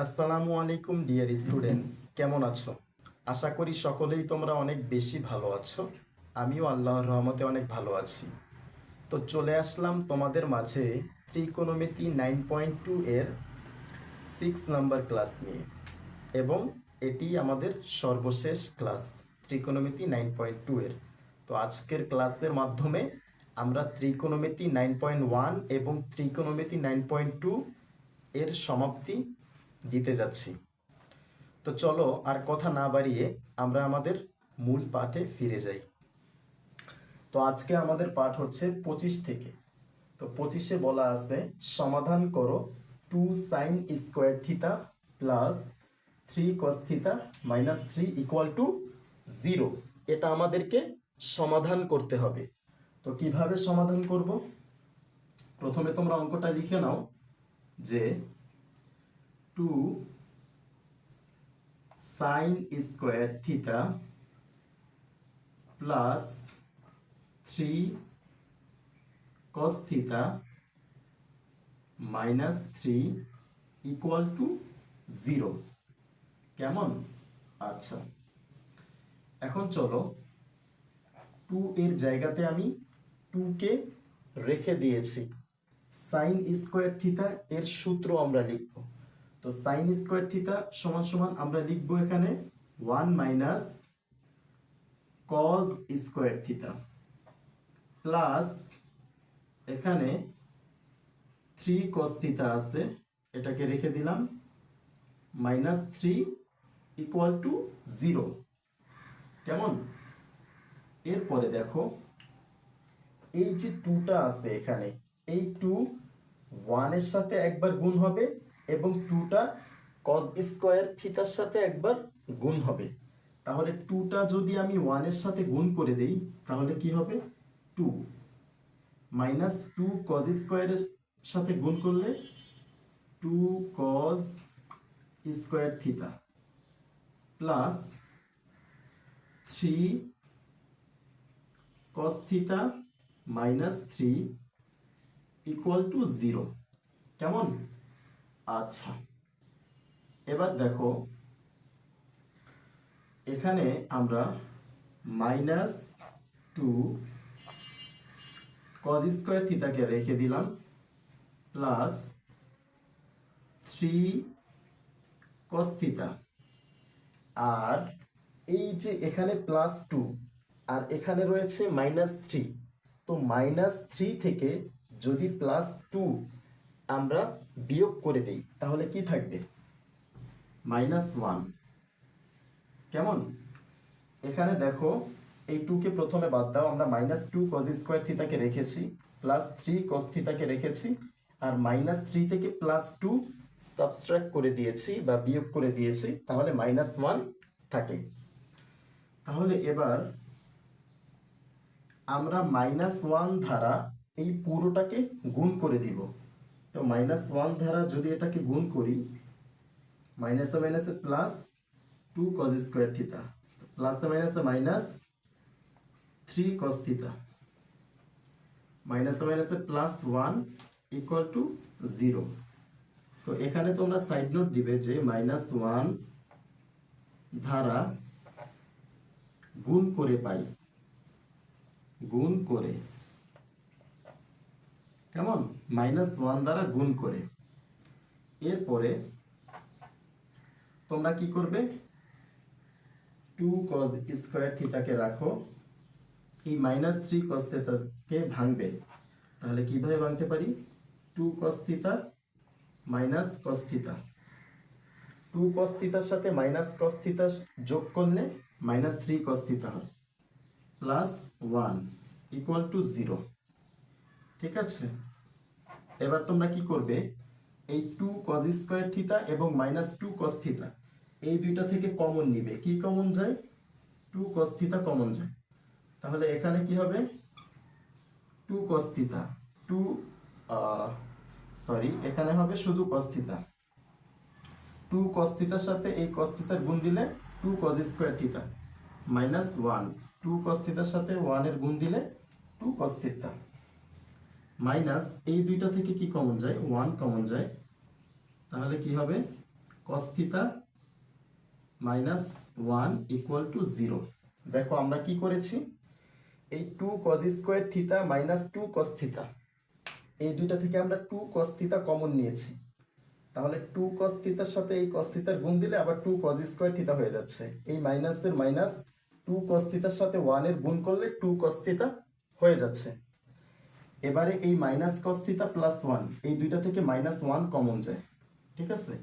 আসসালামু আলাইকুম dear students, কেমন আছো? আশা করি সকলেই তোমরা অনেক বেশি ভালো আছো। আমিও আল্লাহর রহমতে অনেক ভালো আছি। তো চলে আসলাম তোমাদের মাঝে ত্রিকোণমিতি 9.2 এর 6 নাম্বার ক্লাস নিয়ে, এবং এটি আমাদের সর্বশেষ ক্লাস ত্রিকোণমিতি 9.2 এর। তো আজকের ক্লাসের মাধ্যমে আমরা ত্রিকোণমিতি 9.1 এবং ত্রিকোণমিতি 9.2 এর সমাপ্তি দিতে যাচ্ছি। তো চলো আর কথা না বাড়িয়ে আমরা আমাদের মূল পাঠে ফিরে যাই। তো আজকে আমাদের পাঠ হচ্ছে 25 থেকে। তো 25-এ বলা আছে সমাধান করো 2 sin square theta plus 3 cos theta minus 3 equal to 0। এটা আমাদেরকে সমাধান করতে হবে। তো কিভাবে সমাধান করব? প্রথমে তোমরা অঙ্কটা লিখে নাও যে 2 sin square theta plus 3 cos theta minus 3 equal to 0। কেমন? আচ্ছা, এখন চলো 2 এর জায়গাতে আমি 2কে রেখে দিয়েছি। সাইন স্কোয়ার থিটা এর সূত্র আমরা লিখব। তো সাইন স্কোয়ার থিটা সমান সমান আমরা লিখব এখানে 1 minus cos square theta plus এখানে 3 cos থিটা আছে, এটাকে রেখে দিলাম, মাইনাস 3 ইকুয়াল টু 0। কেমন? এরপরে দেখো এই যে 2টা আছে এখানে, এই 2 1 এর সাথে একবার গুণ হবে এবং 2টা cos স্কোয়ার থিটার সাথে একবার গুণ হবে। তাহলে 2টা যদি আমি 1 এর সাথে গুণ করে দেই তাহলে কি হবে? 2 মাইনাস 2 cos স্কোয়ারের সাথে গুণ করলে 2 cos square theta plus 3 cos theta minus 3 equal to 0। কেমন? আচ্ছা, এবার দেখো এখানে আমরা মাইনাস 2 cos স্কোয়ার থিটাকে রেখে দিলাম প্লাস 3 cos থিটা, আর এই যে এখানে প্লাস 2 আর এখানে রয়েছে মাইনাস 3। তো মাইনাস 3 থেকে যদি প্লাস 2 আমরা বিয়োগ করে দেই তাহলে কি থাকবে? মাইনাস 1। কেমন? এখানে দেখো এই 2কে প্রথমে বাদ দাও, আমরা মাইনাস 2 cos স্কোয়ার থিটাকে রেখেছি, প্লাস 3 cos থিটাকে রেখেছি, আর মাইনাস 3 থেকে প্লাস 2 সাবট্রাক্ট করে দিয়েছি বা বিয়োগ করে দিয়েছি, তাহলে মাইনাস 1 থাকে। তাহলে এবার আমরা মাইনাস 1 ধারা এই পুরোটাকে গুণ করে দিব। তো মাইনাস 1 ধারা যদি এটাকে গুণ করি, মাইনাসে মাইনাসে প্লাস 2 cos স্কোয়ার থিটা, প্লাসে মাইনাসে মাইনাস 3 cos থিটা, মাইনাসে মাইনাসে প্লাস 1 ইকুয়াল টু 0। তো এখানে তোমরা সাইড নোট দিবে যে মাইনাস 1 ধারা গুণ করে পাই, গুণ করে। কেমন? মাইনাস 1 দ্বারা গুণ করে। এরপরে তোমরা কি করবে? 2 cos স্কোয়ার থিটাকে রাখো, এই মাইনাস 3 cos থিটাকে ভাঙবে। তাহলে কিভাবে ভাঙতে পারি? 2 cos theta minus cos theta, 2 cos থিটার সাথে মাইনাস cos থিটা যোগ করলে মাইনাস 3 cos থিটা হয়, প্লাস 1 ইকুয়াল টু 0। ঠিক আছে, এবার তোমরা কি করবে? এই 2 cos স্কোয়ার থিটা এবং মাইনাস 2 cos থিটা এই দুইটা থেকে কমন নিবে। কি কমন যায়? 2 cos থিটা কমন যায়। তাহলে এখানে কি হবে? 2 cos থিটা, 2 সরি এখানে হবে শুধু cos থিটা। 2 cos থিটার সাথে এই cos থিটার গুণ দিলে 2 cos square theta minus 1, 2 cos থিটার সাথে 1 এর গুণ দিলে 2 cos থিটা মাইনাস এই দুইটা থেকে কি কমন যায়? 1 কমন যায়। তাহলে কি হবে? কস থিতা মাইনাস 1 ইকুয়াল টু 0। দেখো আমরা কি করেছি, এই 2 কস স্কোয়ার থিতা মাইনাস 2 কস থিতা, এই দুইটা থেকে আমরা 2 কস থিতা কমন নিয়েছি। তাহলে 2 কস থিতার সাথে এই কস থিতার গুণ দিলে আবার 2 কস স্কোয়ার থিতা হয়ে যাচ্ছে। এই মাইনাসের মাইনাস 2 কস থিতার সাথে 1 এর গুণ করলে 2 কস থিতা হয়ে যাচ্ছে। এবারে এই মাইনাস কস থিতা প্লাস 1, এই দুইটা থেকে মাইনাস 1 কমন যায়। ঠিক আছে,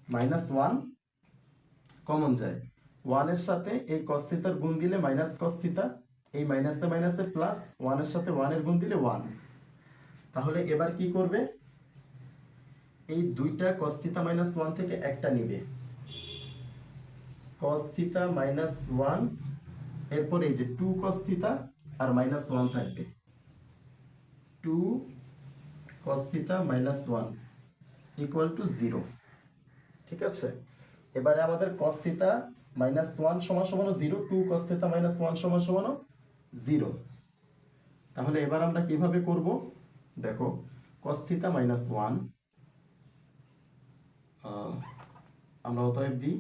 মাইনাস 1 কমন যায়। 1 এর সাথে এই কস থিতার গুণ দিলে মাইনাস কস থিতা, এই মাইনাসে মাইনাসে প্লাস, 1 এর সাথে 1 এর গুণ দিলে 1। তাহলে এবার কি করবে, এই দুইটা cos থিটা মাইনাস 1 থেকে একটা নিবে, cos থিটা মাইনাস 1, এরপর এই যে 2 cos থিটা আর মাইনাস 1 থাকবে, 2 cos theta minus 1 equal to 0। ঠিক আছে, এবারে আমাদের cos থিটা মাইনাস 1 সমান সমান 0, 2 cos থিটা মাইনাস 1 সমান সমান 0। তাহলে এবার আমরা কিভাবে করব, দেখো cos থিটা মাইনাস 1 আমরা অতএব দিই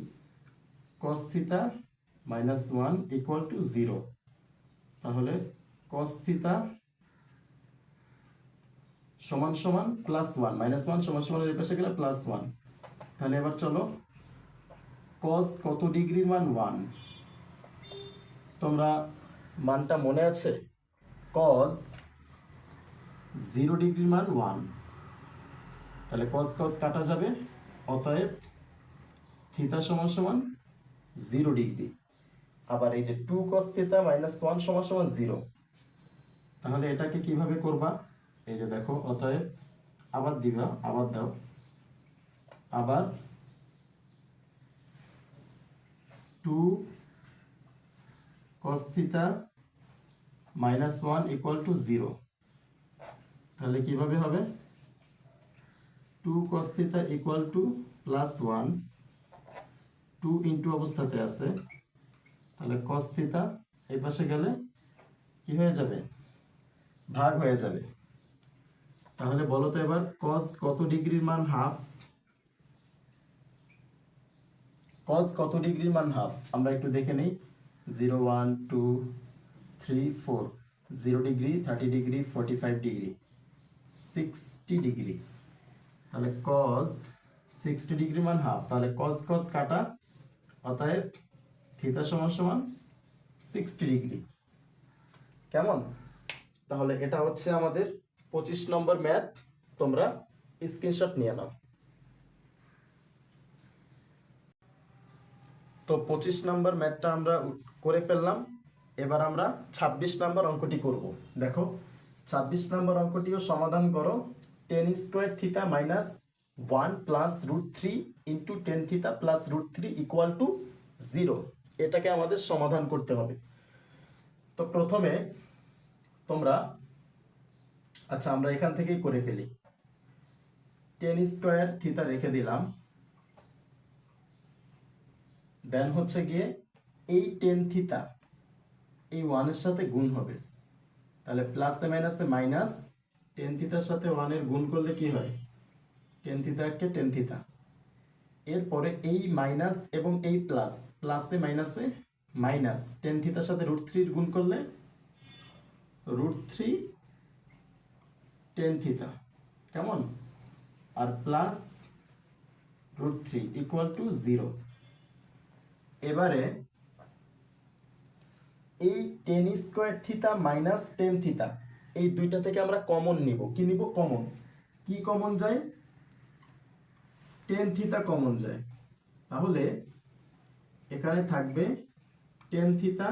cos theta minus 1 equal to 0। তাহলে cos থিটা সমান সমান প্লাস 1, মাইনাস 1 সমান সমান এর পাশে গেলে প্লাস 1। তাহলে এবার চলো cos কত ডিগ্রির মান 1, তোমরা মানটা মনে আছে, cos 0 ডিগ্রির মান 1। তাহলে cos cos কাটা যাবে, অতএব থিটা সমান সমান 0 ডিগ্রি। আবার এই যে 2 cos থিটা মাইনাস 1 সমান সমান 0। তাহলে এটাকে কিভাবে করবা, এই যে দেখো, অতএব আবার দিবা, আবার দাও, আবার 2 cos theta minus 1 equal to 0। তাহলে কিভাবে হবে, 2 cos theta equal two plus 1, 2 into অবস্থাতে আছে, তাহলে cos থিটা এই পাশে গেলে কি হয়ে যাবে, ভাগ হয়ে যাবে। তাহলে বলো তো এবার cos কত ডিগ্রির মান হাফ, cos কত ডিগ্রির মান হাফ আমরা একটু দেখে নেই, 0 1 2 3 4, 0 ডিগ্রি, 30 ডিগ্রি, 45 ডিগ্রি, 60 ডিগ্রি। তাহলে cos 60 ডিগ্রি মান হাফ, তাহলে cos cos কাটা, অতএব থিটা সমান সমান 60 ডিগ্রি। কেমন, তাহলে এটা হচ্ছে আমাদের 25 নম্বর ম্যাথ, তোমরা স্ক্রিনশট নিয়ে নাও। তো 25 নম্বর ম্যাথটা আমরা করে ফেললাম। এবার আমরা 26 নম্বর অঙ্কটি করব। দেখো 26 নম্বর অঙ্কটিও সমাধান করো। Tan square theta minus 1 plus root 3 into tan theta plus root 3 equal to 0, এটাকে আমাদের সমাধান করতে হবে। তো প্রথমে তোমরা, আচ্ছা আমরা এখান থেকেই করে ফেলি, টেন স্কোয়ার থিটা রেখে দিলাম, দেন হচ্ছে গিয়ে এই টেন থিটা এই 1 এর সাথে গুণ হবে, তাহলে প্লাসে মাইনাসে মাইনাস, টেন থিটার সাথে 1 এর গুণ করলে কি হয়, টেন থিটা কে টেন থিটা। এরপরে এই মাইনাস এবং এই প্লাস, প্লাসে মাইনাসে মাইনাস, টেন থিটার সাথে রুট 3 গুণ করলে রুট 3 টেন থিটা, কেমন, আর প্লাস রুট 3 ইকুয়াল টু 0। এবারে এই ten square theta minus tan theta, এই দুইটা থেকে আমরা কমন নিব। কি নিব, কমন, কি কমন যায়, টেন থিটা কমন যায়। তাহলে এখানে থাকবে টেন থিটা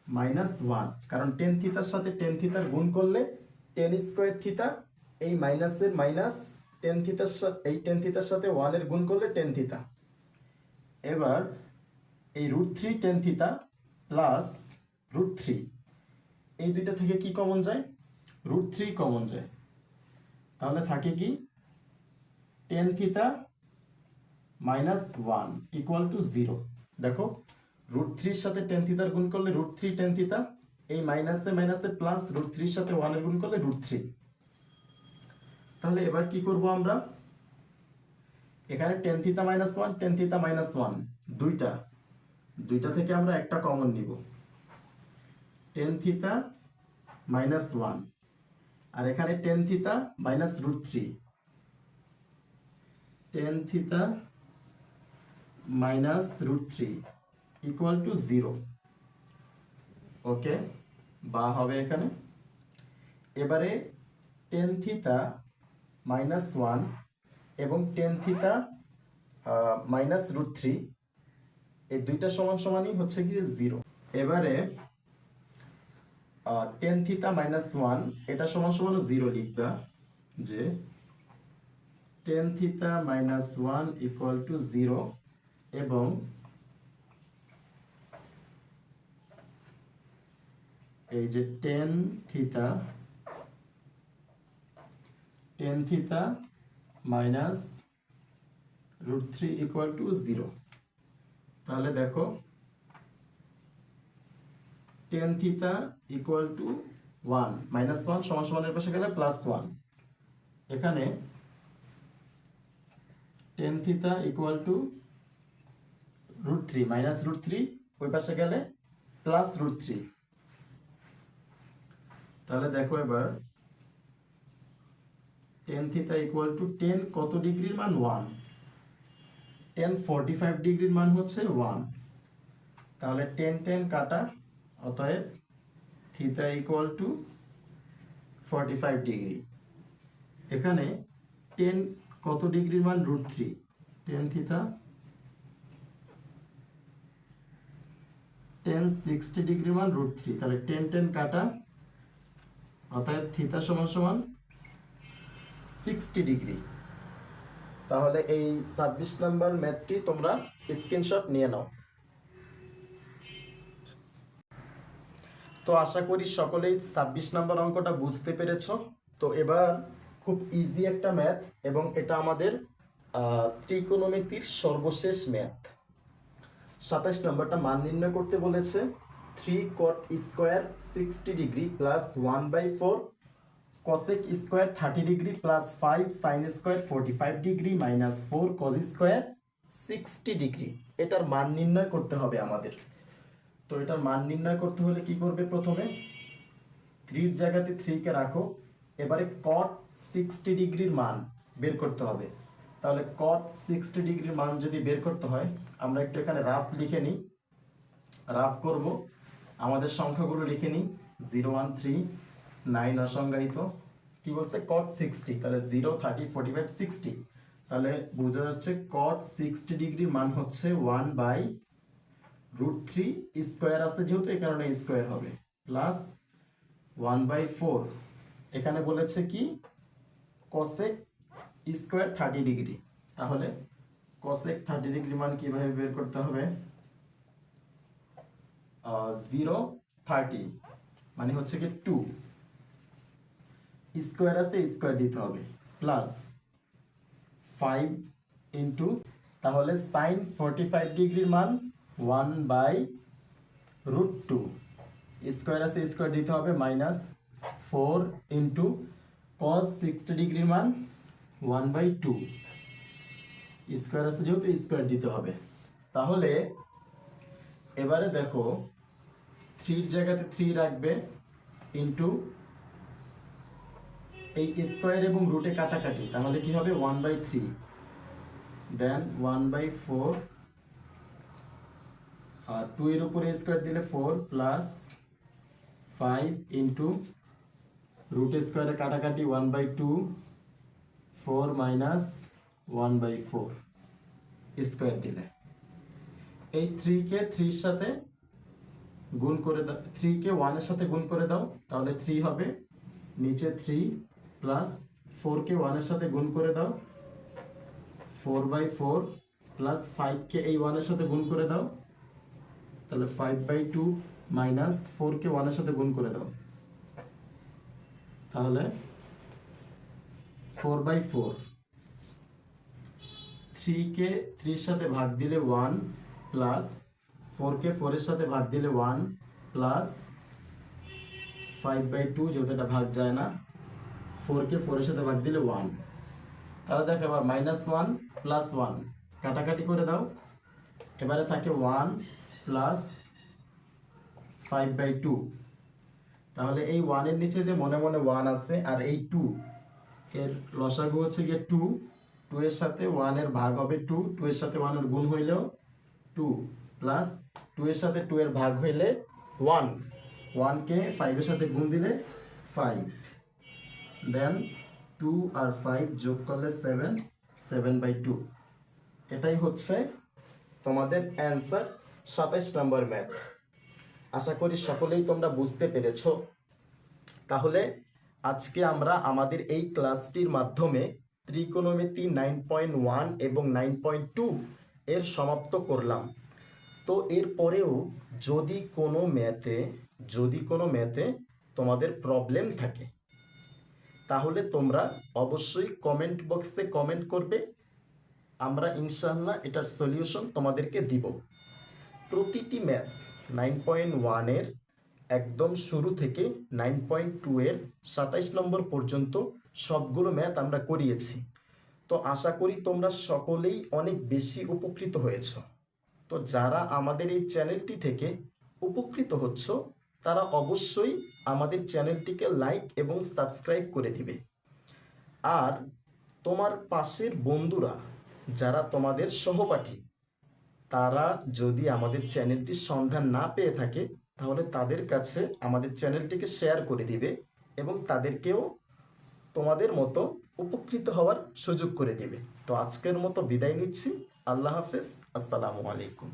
মাইনাস 1, কারণ টেন থিটার সাথে টেন থিটার গুণ করলে টেন স্কোয়ার থিটা, এই মাইনাসের মাইনাস, টেন থিটার সাথে এই টেন থিটার সাথে 1 এর গুণ করলে টেন থিটা। এবার এই root 3 tan theta plus root 3, এই দুইটা থেকে কি কমন যায়, রুট 3 কমন যায়। তাহলে থাকে কি, ten theta minus 1 equal to 0। দেখো রুট 3 সাথে টেন থিটার গুণ করলে রুট 3 টেন থিটা, এই মাইনাসে মাইনাসে প্লাস, রুট 3 সাথে 1 এর গুণ করলে রুট 3। তাহলে এবার কি করব আমরা, এখানে tan theta minus one, tan theta minus one, দুইটা থেকে আমরা একটা কমন নিব, টেন থিটা মাইনাস ওয়ান, আর এখানে tan theta minus root three, tan theta minus root three equal to zero. Okay, বা হবে এখানে। এবারে টেন থিটা মাইনাস ওয়ান এবং tan theta minus root three, এই দুইটা সমান সমানই হচ্ছে কি জিরো। এবারে টেন থিটা মাইনাস ওয়ান এটা সমান সমান জিরো লিখবা, যে tan theta minus one equal to zero, এবং এই যে tan theta minus root three equal to zero. তাহলে দেখো tan theta equal to one, minus one সমান সমানের পাশে গেলে প্লাস ওয়ান, এখানে tan theta equal to root three, minus root three ওই পাশে গেলে প্লাস রুট থ্রি। তাহলে দেখো এবার tan theta equal to tan কত ডিগ্রির মান ওয়ান, টেন 45 ডিগ্রির মান হচ্ছে ওয়ান, তাহলে টেন টেন কাটা, অতএব থিটা ইকুয়াল টু 45 ডিগ্রি। এখানে টেন কত ডিগ্রির মান root three, tan theta tan 60 ডিগ্রির মান রুট থ্রি, তাহলে টেন টেন কাটা, অতএব থিটা সমান সমান 60 ডিগ্রি। তাহলে এই 26 নম্বর ম্যাথটি তোমরা স্ক্রিনশট নিয়ে নাও। তো আশা করি সকলেই 26 নম্বর অঙ্কটা বুঝতে পেরেছ। তো এবার খুব ইজি একটা ম্যাথ, এবং এটা আমাদের ত্রিকোণমিতির সর্বশেষ ম্যাথ। 27 নম্বরটা মান নির্ণয় করতে বলেছে, 3 cot square 60 degree plus 1/4 cosec square 30 degree plus 5 sin square 45 degree minus 4 cos square 60 degree. এটার মান নির্ণয় করতে হবে আমাদের। তো এটার মান নির্ণয় করতে হলে কি করবে, প্রথমে 3 এর জায়গাতে 3 কে রাখো, এবারে cot 60 ডিগ্রির মান বের করতে হবে। তাহলে cot 60 ডিগ্রির মান যদি বের করতে হয়, আমরা একটু এখানে রাফ লিখে নিই, রাফ করব, আমাদের সংখ্যাগুলো লিখে নিই, 0 1 3 9 অসংজ্ঞায়িত, কি বলছে cot 60, তাহলে 0 30 45 60, তাহলে বোঝা যাচ্ছে cot 60 ডিগ্রির মান হচ্ছে 1/√3 স্কোয়ার আছে যেহেতু এই কারণে স্কোয়ার হবে, প্লাস 1/4, এখানে বলেছে কি cosec স্কোয়ার 30 ডিগ্রি, তাহলে cosec 30 ডিগ্রি মান কিভাবে বের করতে হবে, 0 30 মানে হচ্ছে কি 2, স্কোয়ার আছে স্কোয়ার দিতে হবে, প্লাস 5 ইন্টু, তাহলে সাইন 45 ডিগ্রির মান 1/√2, স্কোয়ার আছে স্কোয়ার দিতে হবে, মাইনাস 4 ইন্টু cos 60 ডিগ্রির মান 1/2, স্কোয়ার আছে যেহেতু স্কোয়ার দিতে হবে। তাহলে এবারে দেখো 3 এর জায়গাতে 3 রাখবে, ইন্টু এই স্কোয়ার এবং রুটে কাটাকাটি, তাহলে কি হবে 1/3, দেন 1/4, আর 2 এর উপরে স্কোয়ার দিলে 4 প্লাস 5 ইন্টু রুট স্কোয়ারে কাটাকাটি 1/2, 4 মাইনাস 1/4 স্কোয়ার দিলে, এই 3 কে 3 এর সাথে গুণ করে দাও, 3 কে 1 এর সাথে গুণ করে দাও, তাহলে 3 হবে, নিচে 3 প্লাস 4 কে 1 এর সাথে গুণ করে দাও, 4/4 প্লাস 5 কে এই 1 এর সাথে গুণ করে দাও, তাহলে 5/2 মাইনাস 4 কে 1 এর সাথে গুণ করে দাও, তাহলে 4/4, 3 কে 3 এর সাথে ভাগ দিলে 1 প্লাস 4 কে 4 এর সাথে ভাগ দিলে 1 প্লাস 5/2, যেহেতু এটা ভাগ যায় না, 4 কে 4 এর সাথে ভাগ দিলে 1, তাহলে দেখো এবার -1 প্লাস 1 কাটাকাটি করে দাও, এবারে থাকে 1 প্লাস 5/2। তাহলে এই 1 এর নিচে যে মনে মনে 1 আছে আর এই 2 এর লসাগু হচ্ছে গিয়ে 2, 2 এর সাথে 1 এর ভাগ হবে 2, 2 এর সাথে 1 এর গুণ হইলেও 2, প্লাস 2 এর সাথে 2 এর ভাগ হইলে 1, 1 কে 5 এর সাথে গুণ দিলে 5, দেন 2 আর 5 যোগ করলে 7, 7/2। এটাই হচ্ছে তোমাদের অ্যান্সার 27 নম্বর ম্যাথ। আশা করি সকলেই তোমরা বুঝতে পেরেছো। তাহলে আজকে আমরা আমাদের এই ক্লাসটির মাধ্যমে ত্রিকোণমিতি 9.1 এবং 9.2 এর সমাপ্ত করলাম। তো এরপরেও যদি কোনো ম্যাথে তোমাদের প্রবলেম থাকে তাহলে তোমরা অবশ্যই কমেন্ট বক্সে কমেন্ট করবে, আমরা ইনশাআল্লাহ এটার সলিউশন তোমাদেরকে দিব। প্রতিটি ম্যাথ 9.1 এর একদম শুরু থেকে 9.2 এর 27 নম্বর পর্যন্ত সবগুলো ম্যাথ আমরা করিয়েছি। তো আশা করি তোমরা সকলেই অনেক বেশি উপকৃত হয়েছ। তো যারা আমাদের এই চ্যানেলটি থেকে উপকৃত হচ্ছ তারা অবশ্যই আমাদের চ্যানেলটিকে লাইক এবং সাবস্ক্রাইব করে দিবে। আর তোমার পাশের বন্ধুরা যারা তোমাদের সহপাঠী তারা যদি আমাদের চ্যানেলটির সন্ধান না পেয়ে থাকে তাহলে তাদের কাছে আমাদের চ্যানেলটিকে শেয়ার করে দিবে এবং তাদেরকেও তোমাদের মতো উপকৃত হওয়ার সুযোগ করে দিবে। তো আজকের মতো বিদায় নিচ্ছি। আল্লাহ হাফেজ, আসসালামু আলাইকুম।